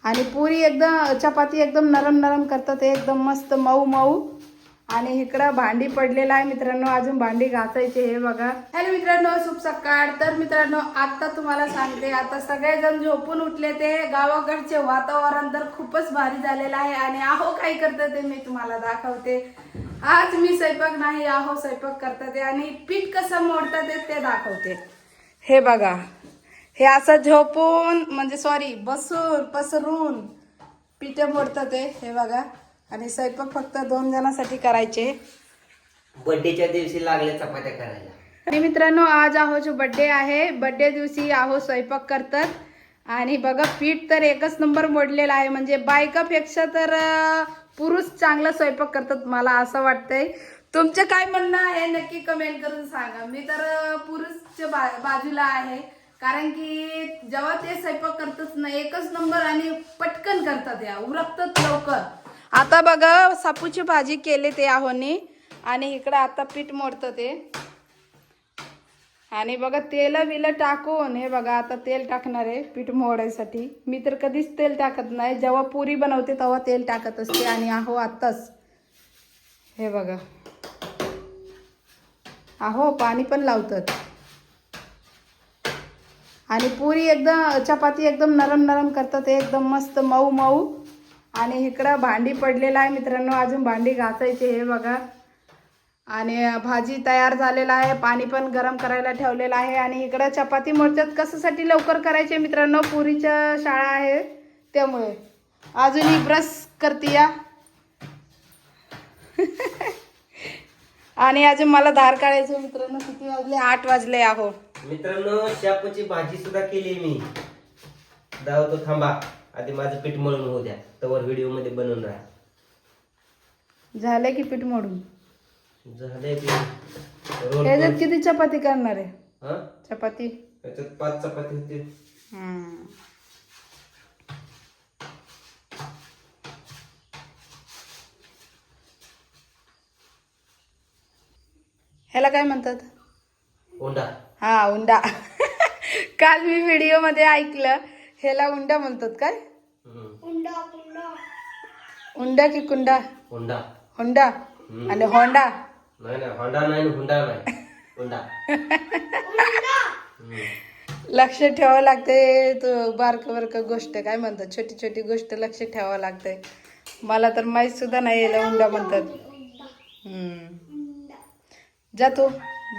आणि पुरी एकदम चपाती एकदम नरम नरम करतात ते एकदम मस्त मऊ मऊ. आणि इकडं भांडी पडलेलं आहे मित्रांनो, अजून भांडी घासायचे. हे बघा. हॅलो मित्रांनो, शुभ सकाळ. तर मित्रांनो आता तुम्हाला सांगते, आता सगळेजण झोपून उठले. ते गावाकडचे वातावरण तर खूपच भारी झालेलं आहे. आणि आहो काय करतात ते मी तुम्हाला दाखवते. आज मी स्वयंपाक नाही, आहो स्वयंपाक करतात आणि पीठ कसं मोडतात ते दाखवते. हे बघा, हे असं झोपून म्हणजे सॉरी बसून पसरून पीठ मोडतात हे बघा. आणि स्वयंपाक फक्त 2 जणांसाठी करायचे. बर्थडेच्या दिवशी लागले चपात्या करायला. आणि मित्रांनो आज आहोचे बर्थडे आहे. बर्थडे दिवशी आहो स्वयंपाक करतात. आणि बघा पीठ तर एकच नंबर मोडलेला आहे. म्हणजे बायकापेक्षा तर पुरुष चांगला स्वयंपाक करतात मला असं वाटतंय. तुमचं काय म्हणणं आहे नक्की कमेंट करून सांगा. मी तर पुरुषच्या बाजूला आहे. कारण की जेव्हा ते स्वयंपाक करतात ना एकच नंबर आणि पटकन करतात, या उरकतात लवकर. आता बघा सापूची भाजी केली ते आहोनी. आणि इकडं आता पीठ मोडतं ते. आणि बघा तेल बिल टाकून हे बघा आता तेल टाकणार आहे पीठ मोडायसाठी. मी तर कधीच तेल टाकत नाही, जेव्हा पुरी बनवते तेव्हा तेल टाकत असते. आणि आहो आत्ताच हे बघा आहो पाणी पण लावतात. आणि पुरी एकदम चपाती एकदम नरम नरम करतात ते एकदम मस्त मऊ मऊ. आणि इकडं भांडी पडलेलं आहे मित्रांनो, अजून भांडी घासायचे. हे बघा. आणि भाजी तयार झालेला आहे, पाणी पण गरम करायला ठेवलेलं आहे. आणि इकडं चपाती मोडतात कशासाठी लवकर करायचे मित्रांनो, पुरीच्या शाळा आहे त्यामुळे. अजूनही ब्रश करते या आणि अजून मला धार काढायचं मित्रांनो. किती वाजले? 8 वाजले आहो. मित्रांनो शापूची भाजी सुद्धा केली मी. दावतो थांबा, आधी माझं पीठ मळून होऊ द्या, तवर व्हिडिओ मध्ये बनवून राहा. झालंय की पीठ मोडून झालंय पीठ. याच्यात किती चपाती करणार आहे? हा चपाती याच्यात 5 चपाती होते. ह्याला काय म्हणतात? उंडा. हा उंडा. काल मी व्हिडिओ मध्ये ऐकलं ह्याला उंडा म्हणतात. काय उंडा की कुंडा? हुंडा. हुंडा आणि होंडा. नाही नाही, होंडा नाही हुंडा नाही, हुंडा. लक्ष ठेवावं लागते. तो बारक बारक गोष्ट काय म्हणतात, छोटी छोटी गोष्ट लक्ष ठेवावं लागतंय. मला तर माहीत सुद्धा नाही याला उंडा म्हणतात. जा तू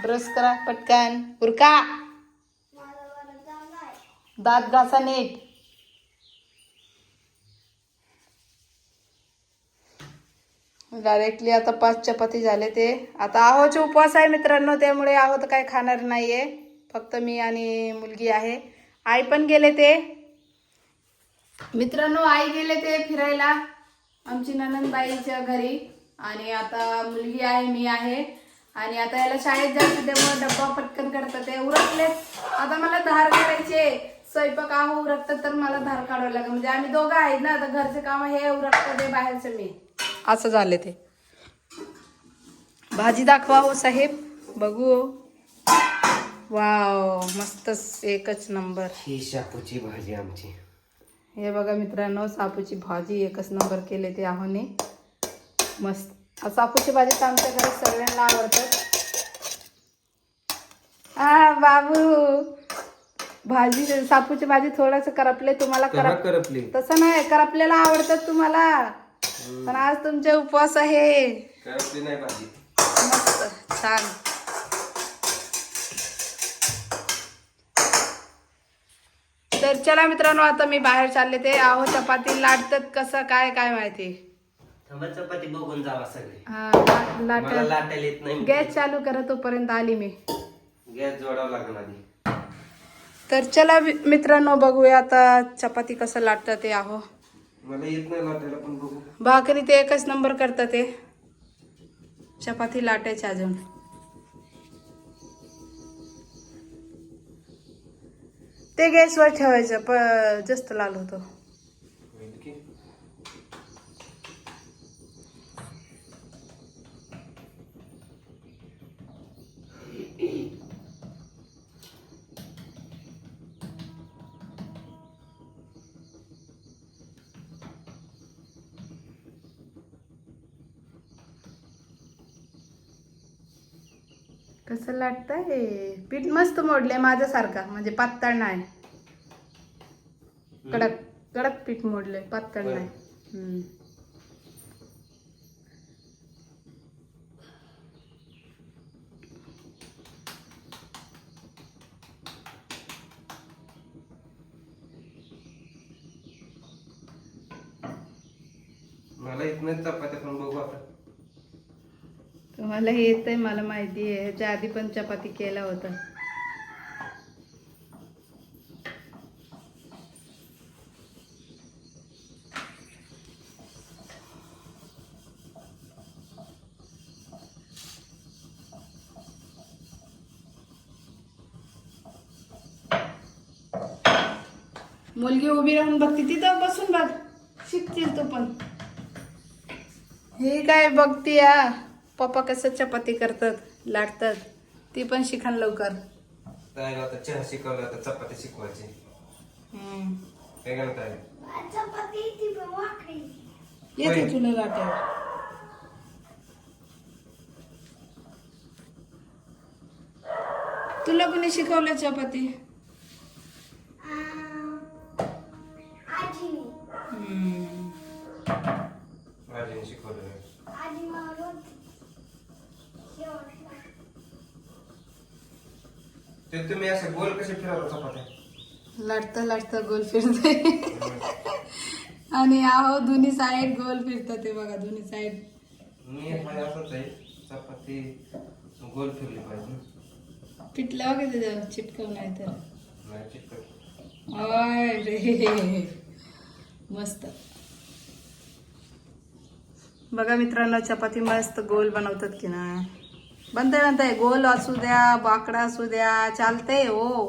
ब्रश करा पटकन, उरका दात घासा नीट. डायरेक्टली आता 5 चपाती झाले ते. आता आहोचे उपवास आहे मित्रांनो, त्यामुळे आहो तर काय खाणार नाहीये, फक्त मी आणि मुलगी आहे. आई पण गेले ते मित्रांनो, आई गेले ते फिरायला आमची ननंदबाईच्या घरी. आणि आता मुलगी आहे, मी आहे. आणि आता याला शाळेत जायचं त्यामुळे डब्बा पटकन करतात ते उरकले. आता मला धार काढायचे. स्वयंपाक आहो उरकतात तर मला धार काढावं लागेल. म्हणजे आम्ही दोघं आहेत ना, आता घरचे काम हे उरकतात ते बाहेरचं मी. असं झाले ते. भाजी दाखवा हो साहेब, बघू. वाव मस्तच, एकच नंबर. ही शापूची भाजी आमची. हे बघा मित्रांनो, सापूची भाजी एकच नंबर केले ते आहोने मस्त. सापूची भाजी तर आमच्या घरात सगळ्यांना आवडतात. हा बाबू, भाजी सापूची भाजी थोडस करपले तुम्हाला. करपली तसं नाही, करपलेला आवडतात तुम्हाला. पण आज तुमचे उपवास आहे. करपली नाही भाजी. मस्त छान. तर चला मित्रांनो, आता मी बाहेर चालले. ते आहो चपाती लाटतात कसं काय काय माहिती. थांबा, चपाती बघून जावा सगळे. हा मला लाटा. लाटायला येत नाही. गॅस चालू करा, तोपर्यंत आली मी. गॅस जोडावं लागेल आधी. तर चला मित्रांनो, बघूया आता चपाती कसं लाटतात ते आहो. मला येत नाही लाटायला, पण बघू. भाकरी ते एकच नंबर करतात ते. चपाती लाटायची अजून. ते गॅसवर ठेवायचं, जास्त लाल होतो. कसं लाटतं हे पीठ मस्त मोडले माझ्यासारखा म्हणजे पातळ नाही कडक कडक पीठ मोडले पातळ बरं. नाही मला इथनं चपात्या पण बघू आता. तुम्हाला येत आहे मला माहिती आहे ह्याच्या आधी पण चपाती केला होता मुलगी उभी राहून बघते तिथं बसून बघ शिकतील तू पण हे काय बघती या पप्पा कसं चपाती करतात लाटतात ती पण शिकन लवकर ताईला आता चहा शिकवला आता चपाती शिकवायची. काय करणार ताई? येते तुला लाटायला तुला कोणी शिकवलं चपाती आजीने शिकवलं नाही. ते तुम्ही असं गोल कसे फिरवता चपात्या? लाटता लाटता गोल फिरते आणि आहो दोन्ही साईड गोल फिरतात ते बघा दोन्ही साईड मी असंच आहे चपाती गोल फिरली पाहिजे ना. पिठला वगैरे त्याच्यावर चिटकव नाही तर नाही चिकट. ओय रे मस्त बघा मित्रांनो चपाती मस्त गोल बनवतात की ना बनते गोल असू द्या बाकडा असू द्या चालते हो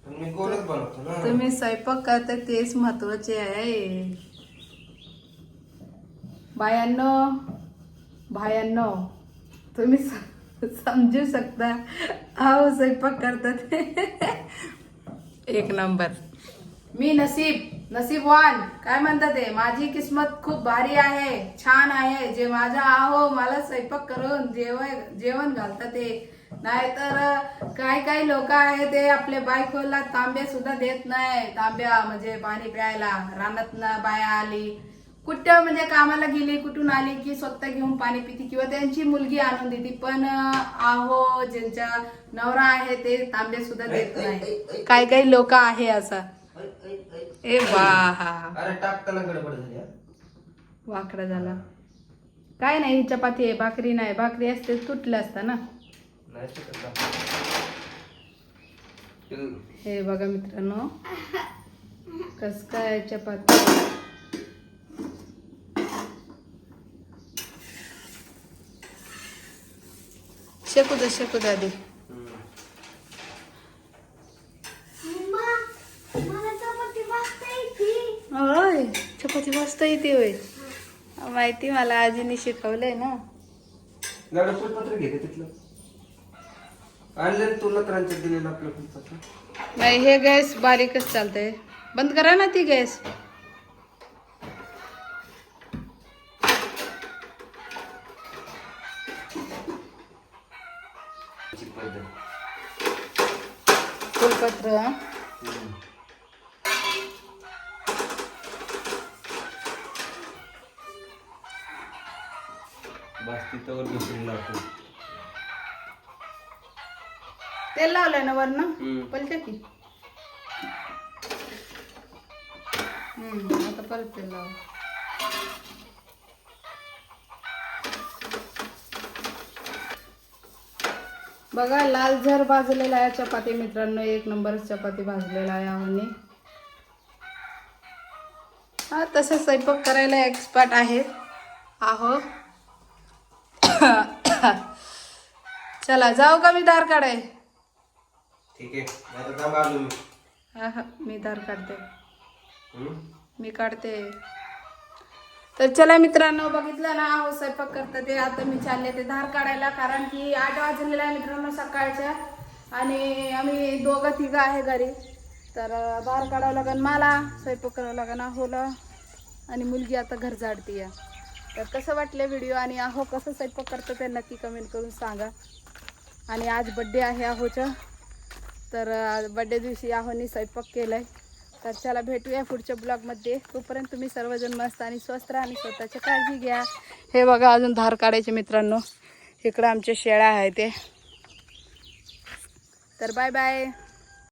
पण मी गोलच बनवतो ना. तुम्ही स्वयंपाक करते तेच महत्वाचे आहे भायांनो तुम्ही समजू शकता अहो स्वयंपाक करतात एक नंबर मी नसीबवान काय म्हणतात ते माझी किस्मत खूप भारी आहे छान आहे जे माझा आहो मला स्वयंपाक करून जेवण घालतात ते नाहीतर काही लोक आहे ते आपल्या बायकोला तांब्या सुद्धा देत नाही तांब्या म्हणजे पाणी प्यायला रानात बाया आली कुठं म्हणजे कामाला गेली कुठून आली की स्वतः घेऊन पाणी पिती किंवा त्यांची मुलगी आणून देते पण आहो ज्यांच्या नवरा आहे ते तांब्या सुद्धा देत नाही काही लोक आहे असा ए वाहा अरे टाकताना गडबड झाली हा. वाकडा झाला काय नाही ही चपाती आहे भाकरी नाही भाकरी असते तुटलं असतं ना नाही चिकट ना. हे बघा मित्रांनो कस काय चपाती शेकू दे आधी होय चपाती मस्त येते होय माहिती मला आजीने शिकवलंय ना गाडं फुलपत्र घे तिथलं आणलं तुला तर दिलेलं आपलं फुलपत्र. नाही हे गॅस बारीकच चालतंय बंद करा ना ती गॅस फुलपत्र बस तिथं दुसरी लावतो. तेल लावलंय ना वरनं पलटे की आता परत तेल लाव बघा लाल झर भाजलेला आहे चपाती मित्रांनो एक नंबर चपाती भाजलेला आहे आम्ही हा तसे स्वयंपाक करायला एक्सपर्ट आहे आहो चला जाऊ का मी दार काढाय ठीक आहे आता थांबा आलो मी. हा मी दार काढते हम्म? मी काढते तर चला मित्रांनो बघितलं ना अहो स्वयंपाक करतात ते आता मी चालले ते धार काढायला कारण की 8 वाजलेला आहे मित्रांनो सकाळच्या आणि आम्ही दोघं तिघं आहे घरी तर धार काढावं लागेल मला स्वयंपाक करावं लागेल अहोला आणि मुलगी आता घर झाडती आहे तर कसं वाटलं व्हिडिओ आणि अहो कसं स्वयंपाक करतं ते नक्की कमेंट करून सांगा आणि आज बड्डे आहे आहोचा. तर बड्डे दिवशी आहोनी स्वयंपाक केलाय. तर चला भेटूया पुढच्या ब्लॉगमध्ये. तोपर्यंत तुम्ही सर्वजण मस्त आणि स्वस्त राहा आणि स्वतःची काळजी घ्या. हे बघा अजून धार काढायचे मित्रांनो. इकडं आमच्या शेळ्या आहेत ते. तर बाय बाय.